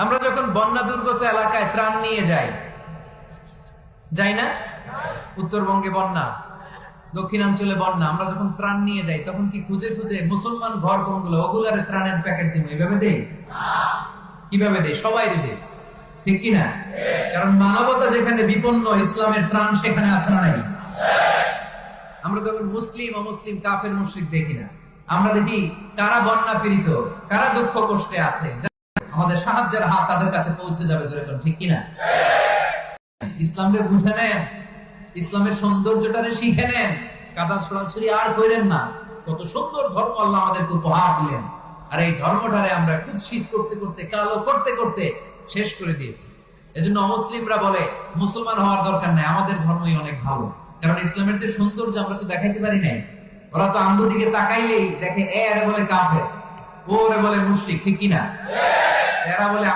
আমরা যখন বন্যা দুর্গত এলাকায় ত্রাণ নিয়ে যাই না? উত্তরবঙ্গে বন্যা, দক্ষিণাঞ্চলে বন্যা, আমরা যখন ত্রাণ নিয়ে যাই তখন কি খুঁজে খুঁজে মুসলমান ঘর কোনগুলো ওগুলারে ত্রাণের প্যাকেট দিব এভাবে দেই? কিভাবে দেই? সবাই দেই, ঠিক কিনা? কারণ মানবতা যেখানে বিপন্ন, ইসলামের ত্রাণ সেখানে আছে না নাই? আমরা তখন মুসলিম অমুসলিম কাফের মুশরিক দেখি না, আমরা দেখি কারা বন্যা পীড়িত, কারা দুঃখ কষ্টে আছে, আমাদের সাহায্যের হাত তাদের কাছে পৌঁছে যাবে, যেরকম, ঠিক কিনা? ইসলামকে বুঝে নেন, ইসলামের সৌন্দর্যটারে শিখে নেন, কাদা ছড়াছড়ি আর করেন না। কত সুন্দর ধর্ম আল্লাহ আমাদেরকে উপহার দিলেন, আর এই ধর্মটারে আমরা কুৎসিত করতে করতে, কালো করতে করতে শেষ করে দিয়েছি। এজন্য অমুসলিমরা বলে মুসলমান হওয়ার দরকার নাই, আমাদের ধর্মই অনেক ভালো। কারণ ইসলামের যে সৌন্দর্য আমরা তো দেখাইতে পারি নাই। ওরা তো আমগো দিকে তাকাইলেই দেখে এ আরে বলে কাফের, ও রে বলে মুশরিক, ঠিক কিনা? এরা বলে